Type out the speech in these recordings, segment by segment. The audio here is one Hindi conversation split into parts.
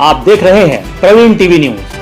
आप देख रहे हैं प्रवीण टीवी न्यूज।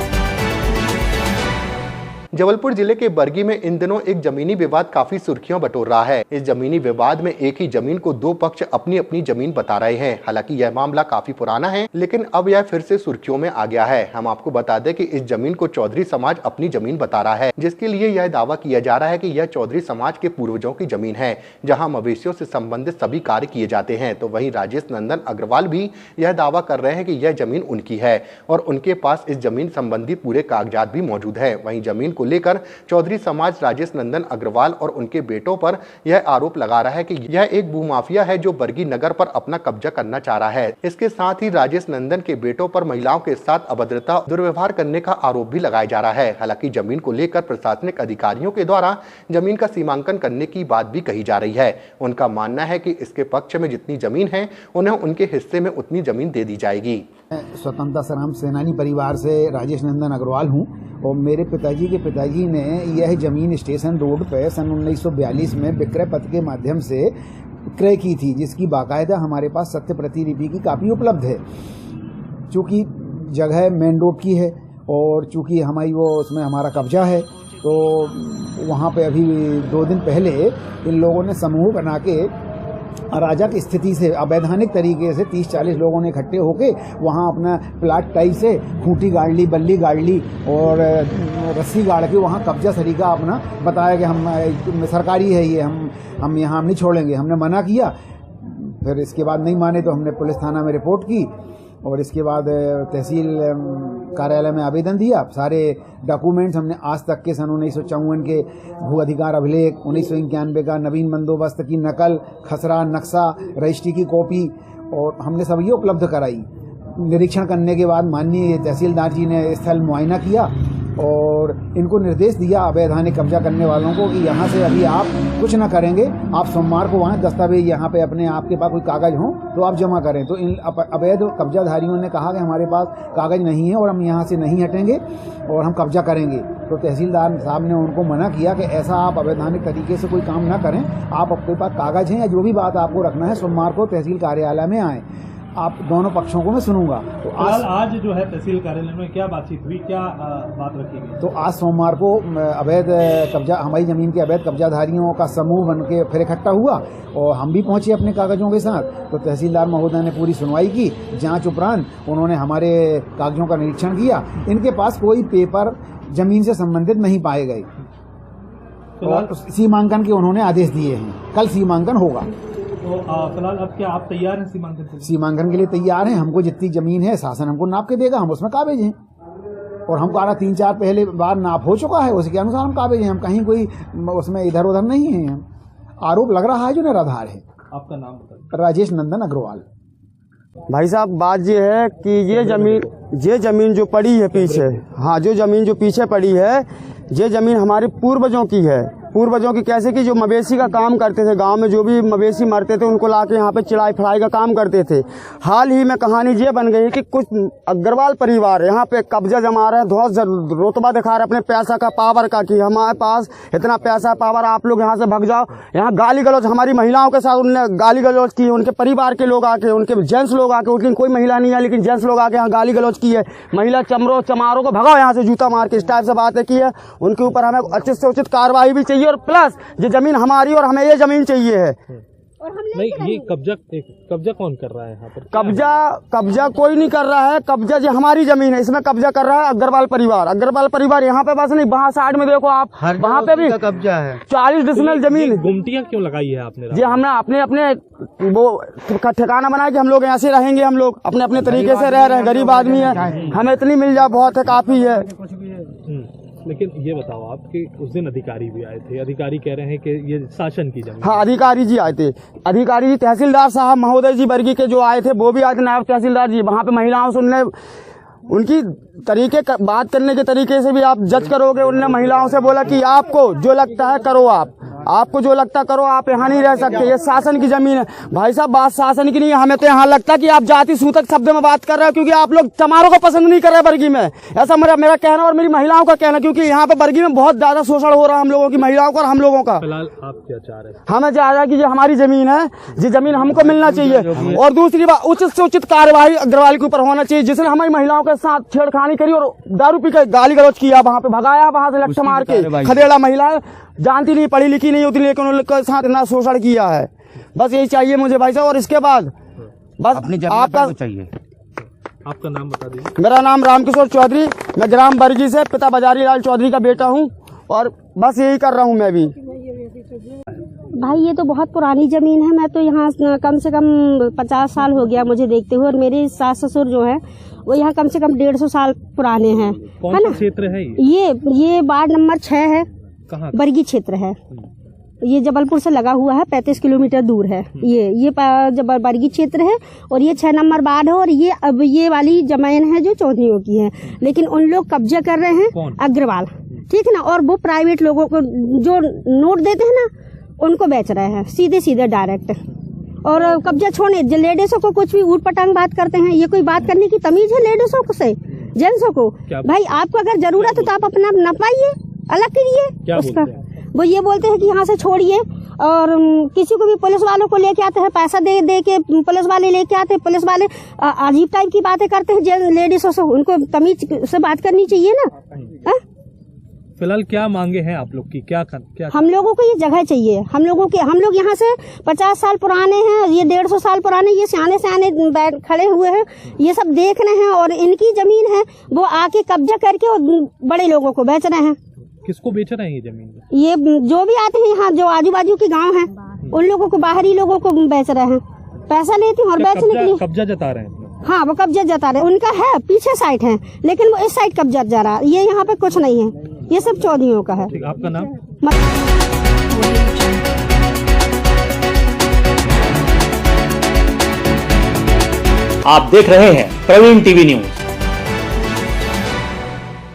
जबलपुर जिले के बरगी में इन दिनों एक जमीनी विवाद काफी सुर्खियों बटोर रहा है। इस जमीनी विवाद में एक ही जमीन को दो पक्ष अपनी अपनी जमीन बता रहे हैं। हालांकि यह मामला काफी पुराना है, लेकिन अब यह फिर से सुर्खियों में आ गया है। हम आपको बता दें कि इस जमीन को चौधरी समाज अपनी जमीन बता रहा है, जिसके लिए यह दावा किया जा रहा है कि यह चौधरी समाज के पूर्वजों की जमीन है, जहाँ मवेशियों से संबंधित सभी कार्य किए जाते हैं। तो वहीं राजेश नंदन अग्रवाल भी यह दावा कर रहे हैं कि यह जमीन उनकी है और उनके पास इस जमीन संबंधी पूरे कागजात भी मौजूद है। वहीं जमीन को लेकर चौधरी समाज राजेश नंदन अग्रवाल और उनके बेटों पर यह आरोप लगा रहा है कि यह एक भूमाफिया है जो बरगी नगर पर अपना कब्जा करना चाह रहा है। इसके साथ ही राजेश नंदन के बेटों पर महिलाओं के साथ अभद्रता दुर्व्यवहार करने का आरोप भी लगाया जा रहा है। हालांकि जमीन को लेकर प्रशासनिक अधिकारियों के द्वारा जमीन का सीमांकन करने की बात भी कही जा रही है। उनका मानना है कि इसके पक्ष में जितनी जमीन है उन्हें उनके हिस्से में उतनी जमीन दे दी जाएगी। स्वतंत्रता संग्राम सेनानी परिवार से राजेश नंदन अग्रवाल हूं और मेरे पिताजी के पिताजी ने यह जमीन स्टेशन रोड पर सन 1942 में विक्रय पत्र के माध्यम से क्रय की थी, जिसकी बाकायदा हमारे पास सत्य प्रतिलिपि की कापी उपलब्ध है। चूँकि जगह मेन रोड की है और चूँकि हमारी वो उसमें हमारा कब्जा है, तो वहाँ पे अभी 2 दिन पहले इन लोगों ने समूह बना के अराजक स्थिति से अवैधानिक तरीके से 30-40 लोगों ने इकट्ठे होके वहाँ अपना प्लाट टाइप से खूंटी गाड़ ली, बल्ली गाड़ ली और रस्सी गाड़ के वहाँ कब्जा सरीका अपना बताया कि हम सरकारी है ये, हम यहाँ नहीं छोड़ेंगे। हमने मना किया, फिर इसके बाद नहीं माने तो हमने पुलिस थाना में रिपोर्ट की और इसके बाद तहसील कार्यालय में आवेदन दिया। सारे डॉक्यूमेंट्स हमने आज तक के सन 1954 के भू अधिकार अभिलेख, 1991 का नवीन बंदोबस्त की नकल, खसरा, नक्शा, रजिस्ट्री की कॉपी और हमने सब ये उपलब्ध कराई। निरीक्षण करने के बाद माननीय तहसीलदार जी ने स्थल मुआयना किया और इनको निर्देश दिया अवैधानिक कब्जा करने वालों को कि यहाँ से अभी आप कुछ ना करेंगे, आप सोमवार को वहाँ दस्तावेज यहाँ पे अपने आपके पास कोई कागज़ हो तो आप जमा करें। तो इन अवैध कब्जाधारियों ने कहा कि हमारे पास कागज़ नहीं है और हम यहाँ से नहीं हटेंगे और हम कब्जा करेंगे। तो तहसीलदार साहब ने उनको मना किया कि ऐसा आप अवैधानिक तरीके से कोई काम ना करें, आप आपके पास कागज़ हैं या जो भी बात आपको रखना है सोमवार को तहसील कार्यालय में आएँ, आप दोनों पक्षों को मैं सुनूंगा। तो आज जो है तहसील कार्यालय में क्या बातचीत हुई, क्या बात रखी गई? तो आज सोमवार को अवैध कब्जा, हमारी जमीन के अवैध कब्जाधारियों का समूह बन के फिर इकट्ठा हुआ और हम भी पहुंचे अपने कागजों के साथ। तो तहसीलदार महोदय ने पूरी सुनवाई की, जांच उपरांत उन्होंने हमारे कागजों का निरीक्षण किया। इनके पास कोई पेपर जमीन से संबंधित नहीं पाए गए और सीमांकन के उन्होंने आदेश दिए हैं। कल सीमांकन होगा। तो फिलहाल अब क्या आप तैयार हैं सीमांकन के लिए? सीमांकन के लिए तैयार हैं। हमको जितनी जमीन है शासन हमको नाप के देगा, हम उसमें काबिज हैं और हमको 3-4 पहले बार नाप हो चुका है, उसके अनुसार हम काबिज हैं। हम कहीं कोई उसमें इधर उधर नहीं है। आरोप लग रहा है जो निराधार है। आपका नाम बताइए। राजेश नंदन अग्रवाल। भाई साहब, बात ये है कि ये जमीन जो पड़ी है पीछे, हाँ, जो जमीन जो पीछे पड़ी है, ये जमीन हमारे पूर्वजों की है। पूर्वजों की कैसे कि जो मवेशी का काम करते थे, गांव में जो भी मवेशी मरते थे उनको लाके यहाँ पे चिड़ाई फड़ाई का काम करते थे। हाल ही में कहानी ये बन गई कि कुछ अग्रवाल परिवार यहाँ पे कब्जा जमा रहे हैं, बहुत रुतबा दिखा रहे अपने पैसा का, पावर का, कि हमारे पास इतना पैसा पावर, आप लोग यहाँ से भाग जाओ। यहाँ गाली गलौज हमारी महिलाओं के साथ उन्होंने गाली गलौज की, उनके परिवार के लोग आके, उनके जेंट्स लोग आके, उनकी कोई महिला नहीं है लेकिन जेंट्स लोग आके यहाँ गाली गलौज की है। महिला चमारों को भगाओ यहाँ से जूता मार के, इस टाइप से बातें की है। उनके ऊपर हमें उचित से उचित कार्रवाई भी चाहिए और प्लस ये जमीन हमारी और हमें ये जमीन चाहिए है। नहीं, ये कब्जा कौन कर रहा है यहाँ पर? कब्जा कोई नहीं कर रहा है। कब्जा ये हमारी जमीन है, इसमें कब्जा कर रहा है अग्रवाल परिवार। अग्रवाल परिवार यहाँ पे बस नहीं, वहाँ साइड में देखो आप, वहाँ पे भी कब्जा है। 40 डिसमिल जमीन। गुमटियाँ क्यों लगाई है आपने? जी, हमने अपने वो ठिकाना बनाया कि हम लोग ऐसे रहेंगे, हम लोग अपने अपने तरीके से रह रहे हैं, गरीब आदमी है, हमें इतनी मिल जाए बहुत है, काफी है। लेकिन ये बताओ आप कि उस दिन अधिकारी भी आए थे, अधिकारी कह रहे हैं कि ये शासन की जमीन। हाँ, अधिकारी जी आए थे, अधिकारी जी, तहसीलदार साहब महोदय जी बरगी के जो आए थे वो भी आए थे, नायब तहसीलदार जी। वहाँ पे महिलाओं से उनने उनकी बात करने के तरीके से भी आप जज करोगे। उनने महिलाओं से बोला कि आपको जो लगता है करो आप, आपको जो लगता करो, आप यहाँ नहीं रह सकते, ये शासन की जमीन है। भाई साहब बात शासन की नहीं है, हमें तो यहाँ लगता है कि आप जाति सूचक शब्द में बात कर रहे हो, क्योंकि आप लोग चमारों को पसंद नहीं कर रहे बरगी में। ऐसा मेरा कहना और मेरी महिलाओं का कहना, क्योंकि यहाँ पे बरगी में बहुत ज्यादा शोषण हो रहा है हम लोगों की, महिलाओं का और हम लोगों का। फिलहाल आप क्या चाह रहे हैं? हमें चाह रहा है कि ये हमारी जमीन है, ये जमीन हमको मिलना चाहिए। और दूसरी बात, उचित से उचित कार्यवाही अग्रवाल के ऊपर होना चाहिए, जिसने हमारी महिलाओं के साथ छेड़खानी करी और दारू पी के गाली गलौज किया, वहाँ पे भगाया, वहाँ से लठ मार के। खदेड़ा महिला जानती नहीं, पढ़ी लिखी नहीं होती, लेकिन उनके साथ इतना शोषण किया है। बस यही चाहिए मुझे भाई साहब। और इसके बाद बस आपका चाहिए। आपका नाम बता दीजिए। मेरा नाम रामकिशोर चौधरी, मैं ग्राम बरगी से पिता बाजारी लाल चौधरी का बेटा हूँ, और बस यही कर रहा हूँ मैं भी। भाई ये तो बहुत पुरानी जमीन है, मैं तो यहाँ कम से कम 50 साल हो गया मुझे देखते हुए, और मेरे सास ससुर जो है वो यहाँ कम से कम 150 साल पुराने हैं। कौन सा क्षेत्र है ये वार्ड नंबर 6 है, कहाँ? बरगी क्षेत्र है। ये जबलपुर से लगा हुआ है, 35 किलोमीटर दूर है। ये बरगी क्षेत्र है, और ये 6 नंबर वार्ड है। और ये अब ये वाली जमीन है जो चौधरियों की है, लेकिन उन लोग कब्जा कर रहे हैं, अग्रवाल, ठीक है ना। और वो प्राइवेट लोगों को जो नोट देते हैं ना, उनको बेच रहे हैं सीधे डायरेक्ट। और कब्जा छोड़ने लेडीजों को कुछ भी ऊट पटांग बात करते हैं। ये कोई बात करने की तमीज है लेडीजों को से, जेंट्सों को? भाई आपको अगर जरूरत है तो आप अपना नपाइए, अलग करिए उसका। वो ये बोलते हैं कि यहाँ से छोड़िए, और किसी को भी पुलिस वालों को लेके आते हैं, पैसा दे के पुलिस वाले लेके आते हैं। पुलिस वाले अजीब टाइप की बातें करते हैं लेडीजों से, उनको तमीज से बात करनी चाहिए ना। फिलहाल क्या मांगे हैं आप लोग की? क्या हम लोगों को ये जगह चाहिए। हम लोग यहाँ से 50 साल पुराने हैं, ये 150 साल पुराने, ये सियाने बैठ खड़े हुए हैं, ये सब देख रहे हैं, और इनकी जमीन है, वो आके कब्जा करके और बड़े लोगों को बेच रहे हैं। किसको बेच रहे हैं ये जमीन? ये जो भी आते हैं यहाँ, जो आजू बाजू के गाँव हैं, उन लोगों को, बाहरी लोगों को बेच रहे हैं, पैसा लेते हैं और बेचने के लिए कब्जा जता रहे हैं। हाँ, वो कब्जा जता रहे हैं। उनका है पीछे साइड है, लेकिन वो इस साइड कब्जा जा रहा है। ये यहाँ पे कुछ नहीं है, ये सब चौधरियों का है। आपका नाम? आप देख रहे हैं प्रवीण टीवी न्यूज।